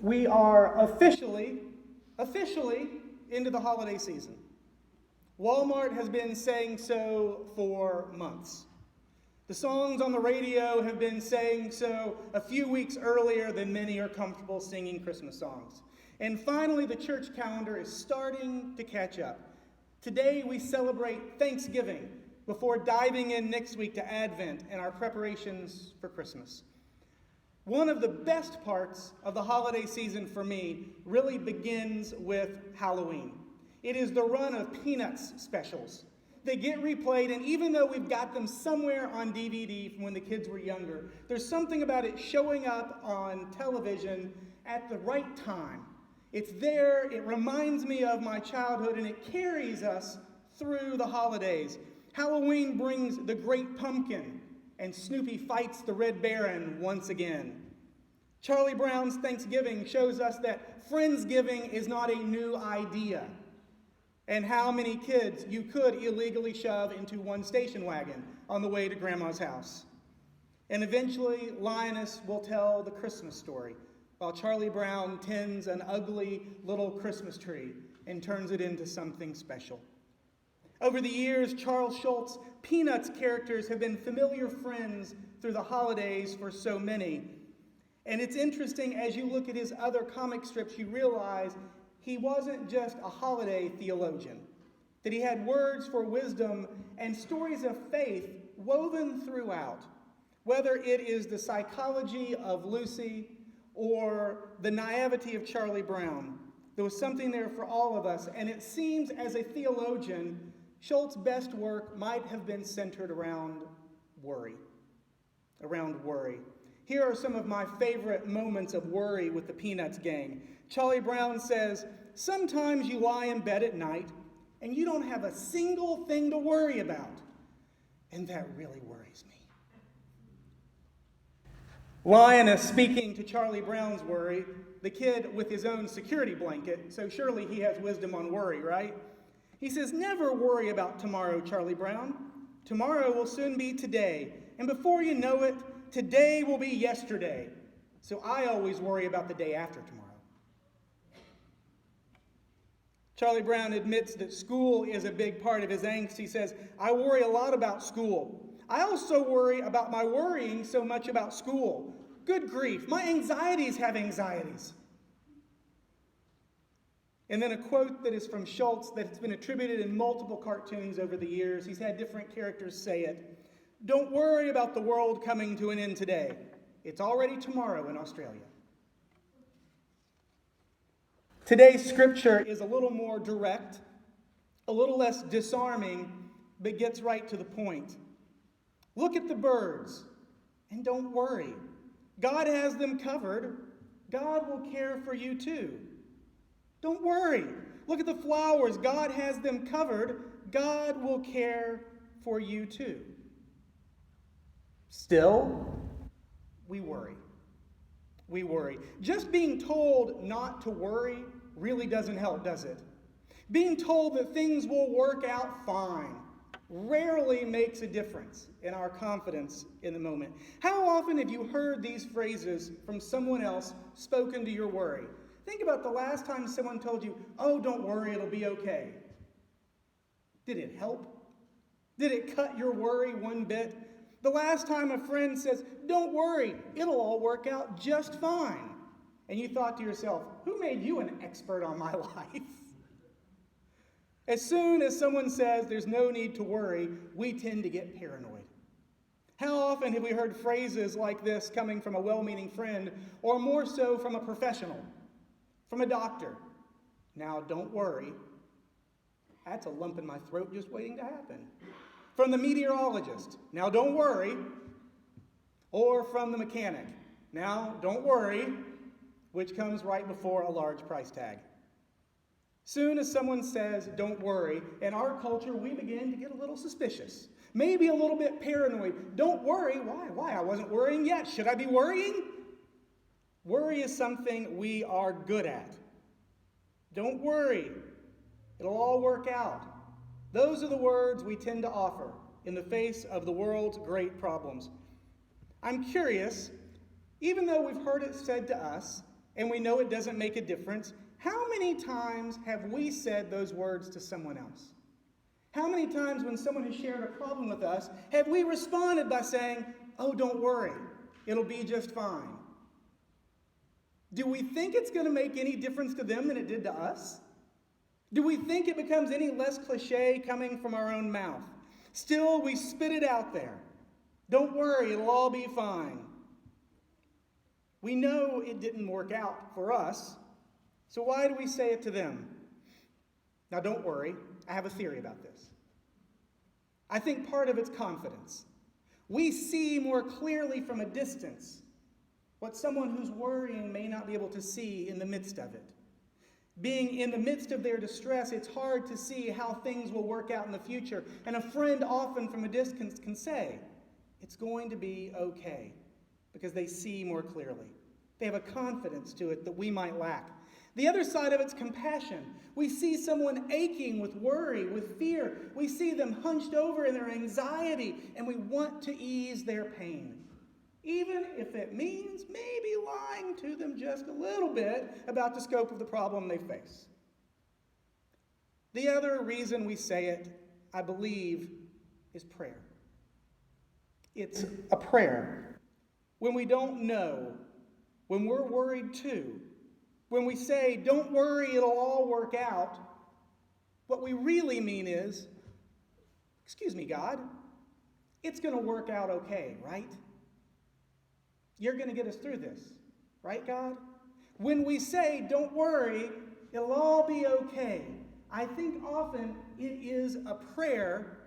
We are officially into the holiday season. Walmart has been saying so for months. The songs on the radio have been saying so a few weeks earlier than many are comfortable singing Christmas songs. And finally, the church calendar is starting to catch up. Today, we celebrate Thanksgiving before diving in next week to Advent and our preparations for Christmas. One of the best parts of the holiday season for me really begins with Halloween. It is the run of Peanuts specials. They get replayed, and even though we've got them somewhere on DVD from when the kids were younger, there's something about it showing up on television at the right time. It's there, it reminds me of my childhood, and it carries us through the holidays. Halloween brings the Great Pumpkin, and Snoopy fights the Red Baron once again. Charlie Brown's Thanksgiving shows us that Friendsgiving is not a new idea, and how many kids you could illegally shove into one station wagon on the way to Grandma's house. And eventually, Linus will tell the Christmas story, while Charlie Brown tends an ugly little Christmas tree and turns it into something special. Over the years, Charles Schulz's Peanuts characters have been familiar friends through the holidays for so many. And it's interesting, as you look at his other comic strips, you realize he wasn't just a holiday theologian, that he had words for wisdom and stories of faith woven throughout, whether it is the psychology of Lucy or the naivety of Charlie Brown. There was something there for all of us, and it seems as a theologian, Schulz's best work might have been centered around worry. Here are some of my favorite moments of worry with the Peanuts gang. Charlie Brown says, "Sometimes you lie in bed at night and you don't have a single thing to worry about. And that really worries me." Linus speaking to Charlie Brown's worry, the kid with his own security blanket, so surely he has wisdom on worry, right? He says, "Never worry about tomorrow, Charlie Brown. Tomorrow will soon be today, and before you know it, today will be yesterday. So I always worry about the day after tomorrow." Charlie Brown admits that school is a big part of his angst. He says, "I worry a lot about school. I also worry about my worrying so much about school. Good grief, my anxieties have anxieties." And then a quote that is from Schulz that's been attributed in multiple cartoons over the years. He's had different characters say it. "Don't worry about the world coming to an end today. It's already tomorrow in Australia." Today's scripture is a little more direct, a little less disarming, but gets right to the point. Look at the birds and don't worry. God has them covered. God will care for you too. Don't worry. Look at the flowers. God has them covered. God will care for you too. Still, we worry. We worry. Just being told not to worry really doesn't help, does it? Being told that things will work out fine rarely makes a difference in our confidence in the moment. How often have you heard these phrases from someone else spoken to your worry? Think about the last time someone told you, "Oh, don't worry, it'll be okay." Did it help? Did it cut your worry one bit? The last time a friend says, "Don't worry, it'll all work out just fine." And you thought to yourself, "Who made you an expert on my life?" As soon as someone says there's no need to worry, we tend to get paranoid. How often have we heard phrases like this coming from a well-meaning friend, or more so from a professional, from a doctor? "Now, don't worry. That's a lump in my throat just waiting to happen." From the meteorologist, "Now, don't worry." Or from the mechanic, "Now, don't worry," which comes right before a large price tag. Soon as someone says, "Don't worry," in our culture, we begin to get a little suspicious, maybe a little bit paranoid. "Don't worry? Why? I wasn't worrying yet. Should I be worrying?" Worry is something we are good at. Don't worry. It'll all work out. Those are the words we tend to offer in the face of the world's great problems. I'm curious, even though we've heard it said to us, and we know it doesn't make a difference, how many times have we said those words to someone else? How many times when someone has shared a problem with us, have we responded by saying, "Oh, don't worry, it'll be just fine"? Do we think it's going to make any difference to them than it did to us? Do we think it becomes any less cliche coming from our own mouth? Still, we spit it out there. Don't worry, it'll all be fine. We know it didn't work out for us, so why do we say it to them? Now, don't worry, I have a theory about this. I think part of it's confidence. We see more clearly from a distance what someone who's worrying may not be able to see in the midst of it. Being in the midst of their distress, it's hard to see how things will work out in the future. And a friend often from a distance can say, "It's going to be okay," because they see more clearly. They have a confidence to it that we might lack. The other side of it's compassion. We see someone aching with worry, with fear. We see them hunched over in their anxiety, and we want to ease their pain, even if it means maybe lying to them just a little bit about the scope of the problem they face. The other reason we say it, I believe, is prayer. It's a prayer. When we don't know, when we're worried too, when we say, "Don't worry, it'll all work out," what we really mean is, "Excuse me, God, it's going to work out okay, right? You're going to get us through this, right, God?" When we say, "Don't worry, it'll all be okay," I think often it is a prayer.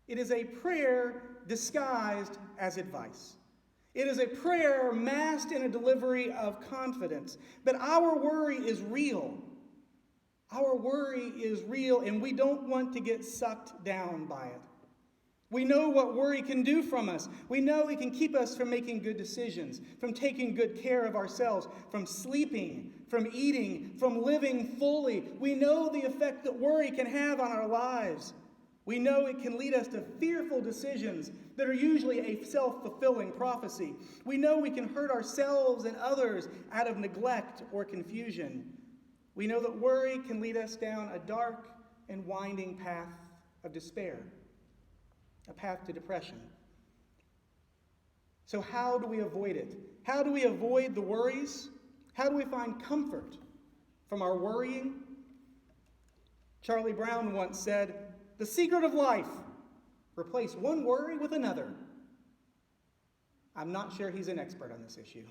It is a prayer disguised as advice. It is a prayer masked in a delivery of confidence. But our worry is real. Our worry is real, and we don't want to get sucked down by it. We know what worry can do from us. We know it can keep us from making good decisions, from taking good care of ourselves, from sleeping, from eating, from living fully. We know the effect that worry can have on our lives. We know it can lead us to fearful decisions that are usually a self-fulfilling prophecy. We know we can hurt ourselves and others out of neglect or confusion. We know that worry can lead us down a dark and winding path of despair, a path to depression. So how do we avoid it? How do we avoid the worries? How do we find comfort from our worrying? Charlie Brown once said, "The secret of life, replace one worry with another." I'm not sure he's an expert on this issue.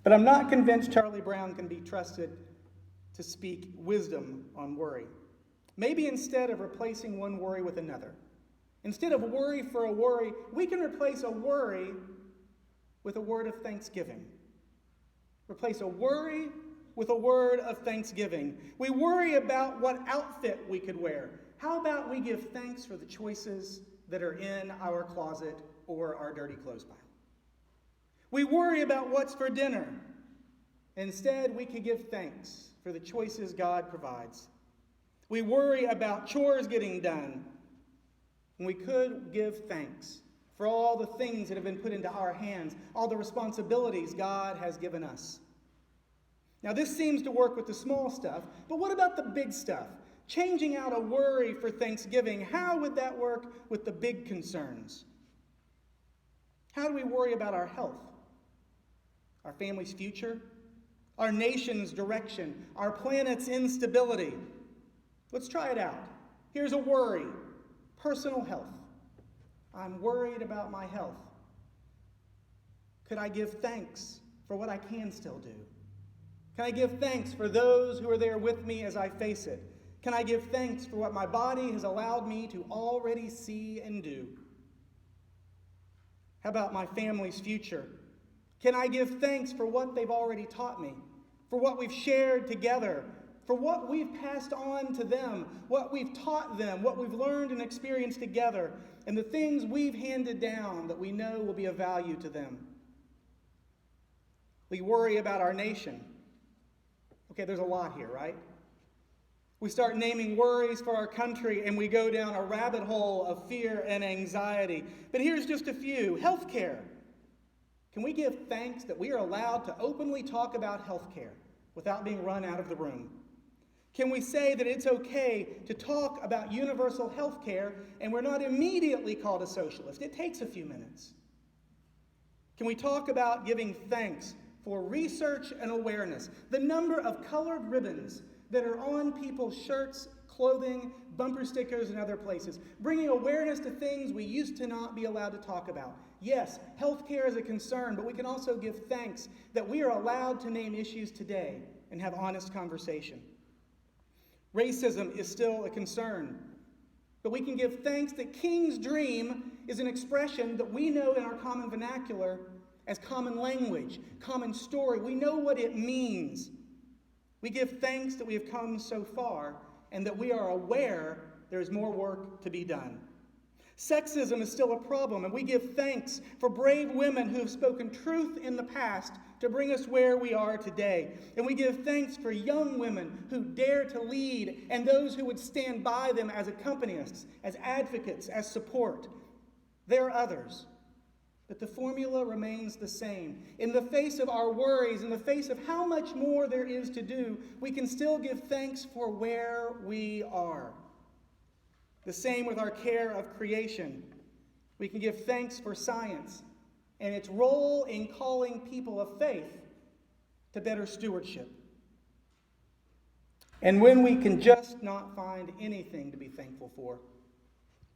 But I'm not convinced Charlie Brown can be trusted to speak wisdom on worry. Maybe instead of replacing one worry with another, instead of worry for a worry, we can replace a worry with a word of thanksgiving. Replace a worry with a word of thanksgiving. We worry about what outfit we could wear. How about we give thanks for the choices that are in our closet or our dirty clothes pile? We worry about what's for dinner. Instead, we could give thanks for the choices God provides. We worry about chores getting done, and we could give thanks for all the things that have been put into our hands, all the responsibilities God has given us. Now, this seems to work with the small stuff, but what about the big stuff? Changing out a worry for Thanksgiving, how would that work with the big concerns? How do we worry about our health, our family's future, our nation's direction, our planet's instability? Let's try it out. Here's a worry: personal health. I'm worried about my health. Could I give thanks for what I can still do? Can I give thanks for those who are there with me as I face it? Can I give thanks for what my body has allowed me to already see and do? How about my family's future? Can I give thanks for what they've already taught me, for what we've shared together, for what we've passed on to them, what we've taught them, what we've learned and experienced together, and the things we've handed down that we know will be of value to them? We worry about our nation. Okay, there's a lot here, right? We start naming worries for our country, and we go down a rabbit hole of fear and anxiety. But here's just a few. Healthcare. Can we give thanks that we are allowed to openly talk about health care without being run out of the room? Can we say that it's okay to talk about universal health care and we're not immediately called a socialist? It takes a few minutes. Can we talk about giving thanks for research and awareness? The number of colored ribbons that are on people's shirts, clothing, bumper stickers, and other places, bringing awareness to things we used to not be allowed to talk about. Yes, healthcare is a concern, but we can also give thanks that we are allowed to name issues today and have honest conversation. Racism is still a concern, but we can give thanks that King's dream is an expression that we know in our common vernacular as common language, common story. We know what it means. We give thanks that we have come so far and that we are aware there is more work to be done. Sexism is still a problem, and we give thanks for brave women who have spoken truth in the past to bring us where we are today. And we give thanks for young women who dare to lead and those who would stand by them as accompanists, as advocates, as support. There are others, but the formula remains the same. In the face of our worries, in the face of how much more there is to do, we can still give thanks for where we are. The same with our care of creation. We can give thanks for science and its role in calling people of faith to better stewardship. And when we can just not find anything to be thankful for,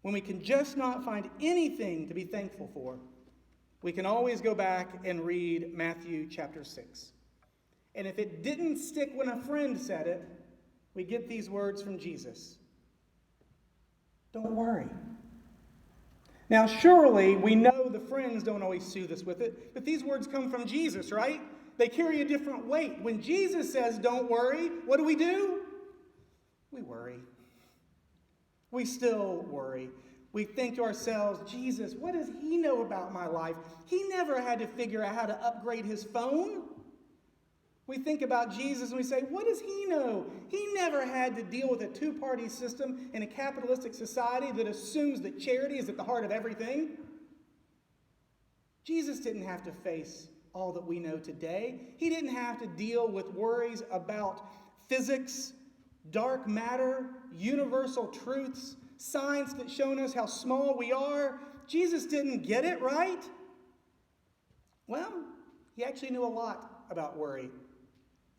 when we can just not find anything to be thankful for, we can always go back and read Matthew chapter 6. And if it didn't stick when a friend said it, we get these words from Jesus. Don't worry. Now, surely we know the friends don't always soothe us with it, but these words come from Jesus, right? They carry a different weight. When Jesus says, don't worry, what do? We worry. We still worry. We think to ourselves, Jesus, what does he know about my life? He never had to figure out how to upgrade his phone. We think about Jesus and we say, what does he know? He never had to deal with a two-party system in a capitalistic society that assumes that charity is at the heart of everything. Jesus didn't have to face all that we know today. He didn't have to deal with worries about physics, dark matter, universal truths, science that's shown us how small we are. Jesus didn't get it, right? Well, he actually knew a lot about worry.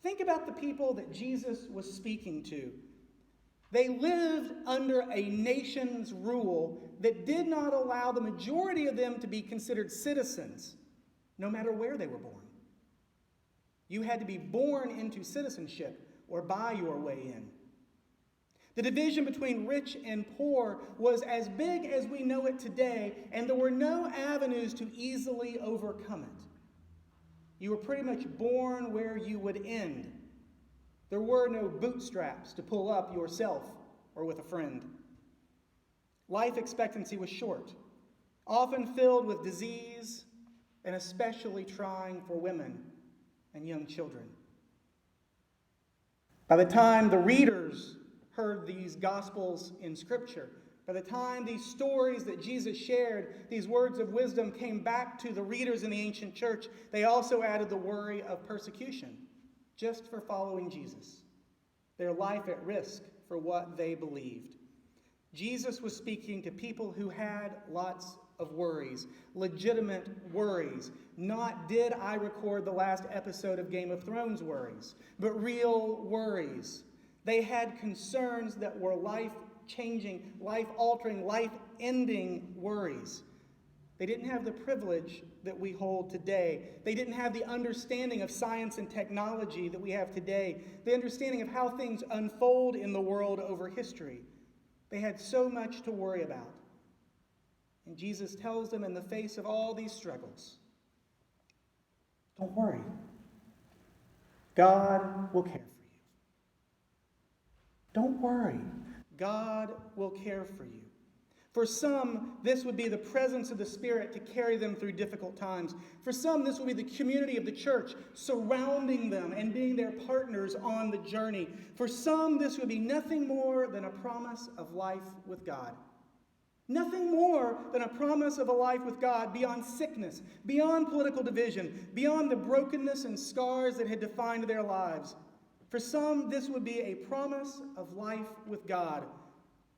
Think about the people that Jesus was speaking to. They lived under a nation's rule that did not allow the majority of them to be considered citizens, no matter where they were born. You had to be born into citizenship or buy your way in. The division between rich and poor was as big as we know it today, and there were no avenues to easily overcome it. You were pretty much born where you would end. There were no bootstraps to pull up yourself or with a friend. Life expectancy was short, often filled with disease, and especially trying for women and young children. By the time the readers heard these gospels in Scripture, by the time these stories that Jesus shared, these words of wisdom came back to the readers in the ancient church, they also added the worry of persecution just for following Jesus, their life at risk for what they believed. Jesus was speaking to people who had lots of worries, legitimate worries, not did I record the last episode of Game of Thrones worries, but real worries. They had concerns that were life-changing, life-altering, life-ending worries. They didn't have the privilege that we hold today. They didn't have the understanding of science and technology that we have today, the understanding of how things unfold in the world over history. They had so much to worry about. And Jesus tells them in the face of all these struggles, don't worry. God will care for you. Don't worry. God will care for you. For some, this would be the presence of the Spirit to carry them through difficult times. For some, this will be the community of the church surrounding them and being their partners on the journey. For some, this would be nothing more than a promise of life with God. Nothing more than a promise of a life with God beyond sickness, beyond political division, beyond the brokenness and scars that had defined their lives. For some, this would be a promise of life with God,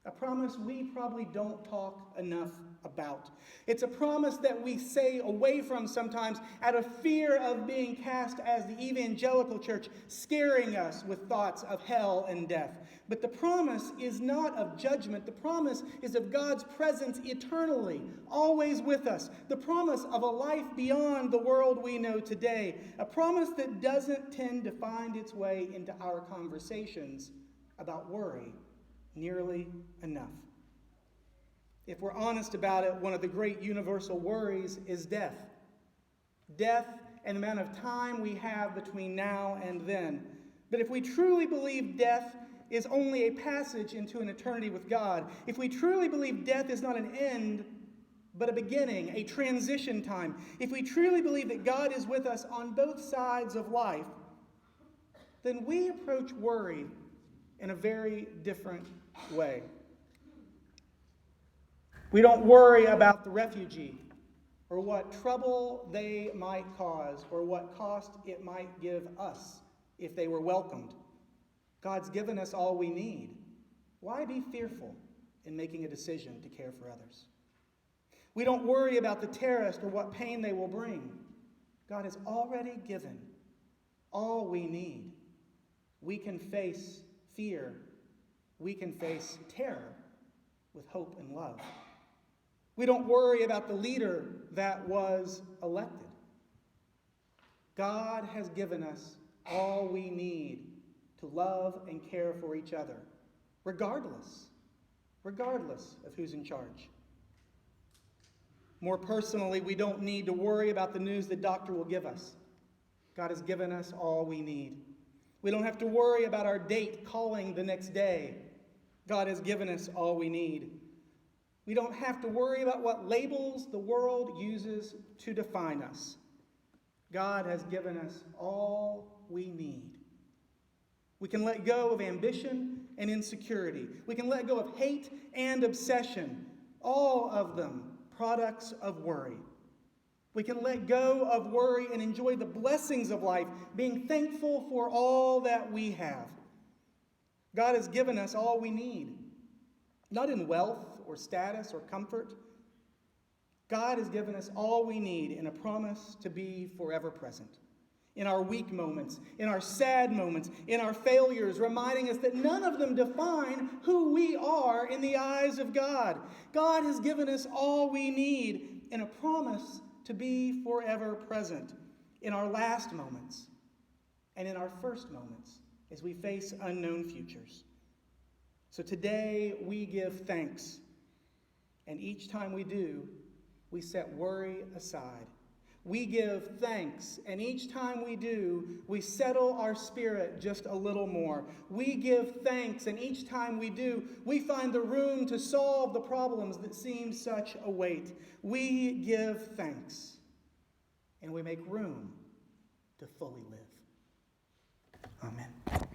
a promise we probably don't talk enough about. It's a promise that we stay away from sometimes out of fear of being cast as the evangelical church, scaring us with thoughts of hell and death. But the promise is not of judgment. The promise is of God's presence eternally, always with us. The promise of a life beyond the world we know today. A promise that doesn't tend to find its way into our conversations about worry nearly enough. If we're honest about it, one of the great universal worries is death. Death and the amount of time we have between now and then. But if we truly believe death is only a passage into an eternity with God, if we truly believe death is not an end, but a beginning, a transition time, if we truly believe that God is with us on both sides of life, then we approach worry in a very different way. We don't worry about the refugee or what trouble they might cause or what cost it might give us if they were welcomed. God's given us all we need. Why be fearful in making a decision to care for others? We don't worry about the terrorist or what pain they will bring. God has already given all we need. We can face fear. We can face terror with hope and love. We don't worry about the leader that was elected. God has given us all we need to love and care for each other, regardless of who's in charge. More personally, we don't need to worry about the news the doctor will give us. God has given us all we need. We don't have to worry about our date calling the next day. God has given us all we need. We don't have to worry about what labels the world uses to define us. God has given us all we need. We can let go of ambition and insecurity. We can let go of hate and obsession, all of them products of worry. We can let go of worry and enjoy the blessings of life, being thankful for all that we have. God has given us all we need, not in wealth or status or comfort. God has given us all we need in a promise to be forever present. In our weak moments, in our sad moments, in our failures, reminding us that none of them define who we are in the eyes of God. God has given us all we need in a promise to be forever present in our last moments and in our first moments as we face unknown futures. So today we give thanks, and each time we do, we set worry aside. We give thanks, and each time we do, we settle our spirit just a little more. We give thanks, and each time we do, we find the room to solve the problems that seem such a weight. We give thanks, and we make room to fully live. Amen.